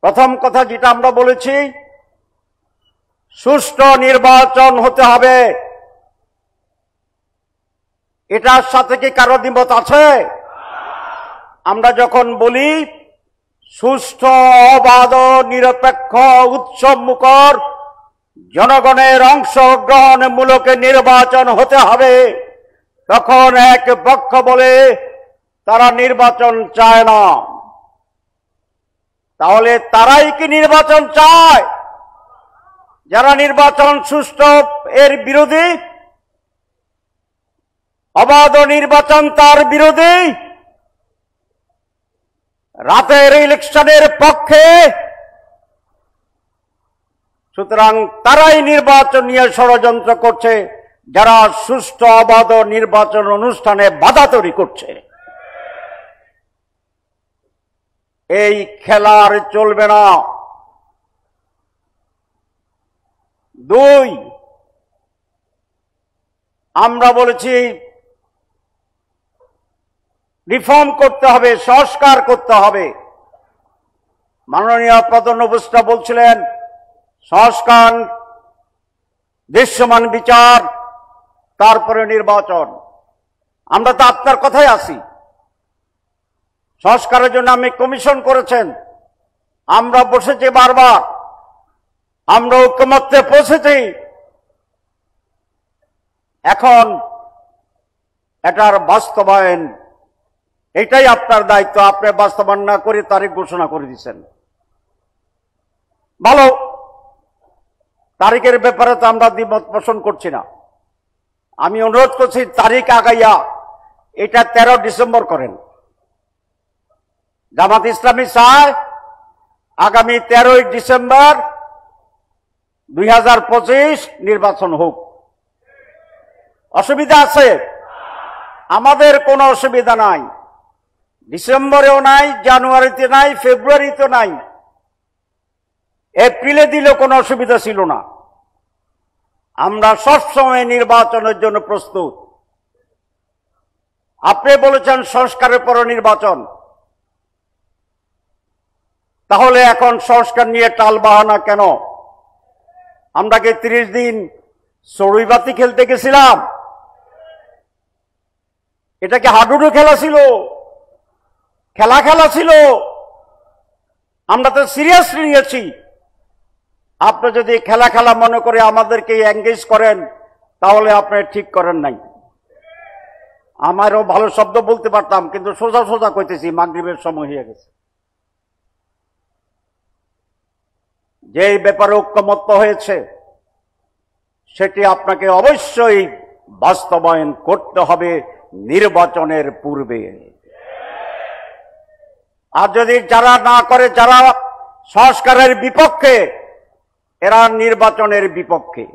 প্রথম কথা যেটা আমরা বলেছি, সুষ্ঠু নির্বাচন হতে হবে। এটার সাথে কি কারো দ্বিমত আছে? আমরা যখন বলি সুষ্ঠু, অবাধ, নিরপেক্ষ, উৎসবমুখর, জনগণের অংশগ্রহণমূলক নির্বাচন হতে হবে, তখন এক পক্ষ বলে তারা নির্বাচন চায় না। তাহলে তারাই কি নির্বাচন চায়? যারা নির্বাচন সুষ্ঠু এর বিরোধী, অবাধ নির্বাচন তার বিরোধী, রাতের ইলেকশনের পক্ষে, সুতরাং তারাই নির্বাচন নিয়ে ষড়যন্ত্র করছে, যারা সুষ্ঠু অবাধ নির্বাচন অনুষ্ঠানে বাধা তৈরি করছে। এই খেলা আর চলবে না। দুই, আমরা বলেছি রিফর্ম করতে হবে, সংস্কার করতে হবে। মাননীয় প্রধান উপদেষ্টা বলছিলেন সংস্কার, দৃশ্যমান বিচার, তারপরে নির্বাচন। আমরা তো আপনার কথাই আছি। সংস্কারের জন্য আমি কমিশন করেছেন, আমরা বসেছি বারবার, আমরা ঐকমত্যে পৌঁছেছি। এখন এটার বাস্তবায়ন, এটাই আপনার দায়িত্ব। আপনি বাস্তবায়ন না করে তারিখ ঘোষণা করে দিচ্ছেন, ভালো। তারিখের ব্যাপারে তো আমরা দ্বিমত পোষণ করছি না। আমি অনুরোধ করছি তারিখ আগাইয়া এটা 13 ডিসেম্বর করেন। জামাত ইসলামী চায় আগামী 13 ডিসেম্বর 2025 নির্বাচন হোক। অসুবিধা আছে? আমাদের কোনো অসুবিধা নাই। ডিসেম্বরেও নাই, জানুয়ারিতে নাই, ফেব্রুয়ারিতে নাই, এপ্রিলে দিলেও কোনো অসুবিধা ছিল না। আমরা সবসময় নির্বাচনের জন্য প্রস্তুত। আপনি বলেছেন সংস্কারের পর নির্বাচন, তাহলে এখন সংস্কার নিয়ে টাল বাহানা কেন? আমরা কি 30 দিন চড়ুইবাতি খেলতে গেছিলাম? এটা কি হাডুডু খেলা ছিল? খেলা ছিল? আমরা তো সিরিয়াসলি নিয়েছি। আপনি যদি খেলা মনে করে আমাদেরকে এঙ্গেজ করেন, তাহলে আপনি ঠিক করেন নাই। আমারও ভালো শব্দ বলতে পারতাম, কিন্তু সোজা কইতেছি, মাগরিবের সময় হয়ে গেছে। যে ব্যাপারে ঐকমত্য হয়েছে সেটি আপনাকে অবশ্যই বাস্তবায়ন করতে হবে নির্বাচনের পূর্বে। আর যদি যারা না করে, যারা সংস্কারের বিপক্ষে, এরা নির্বাচনের বিপক্ষে।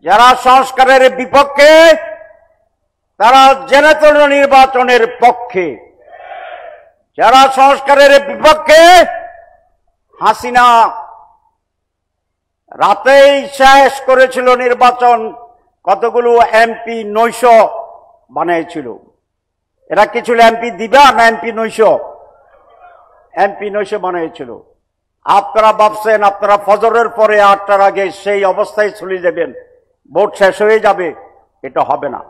যারা সংস্কারের বিপক্ষে তারা জেনেতন নির্বাচনের পক্ষে। যারা সংস্কারের বিপক্ষে, হাসিনা রাতেই শেষ করেছিল নির্বাচন, কতগুলো এমপি 900 বানিয়েছিল। এরা কি ছিল এমপি দিবা না এমপি 900? এমপি 900 বানিয়েছিল। আপনারা ভাবছেন আপনারা ফজরের পরে 8টার আগে সেই অবস্থায় চলে যাবেন, ভোট শেষ হয়ে যাবে। এটা হবে না।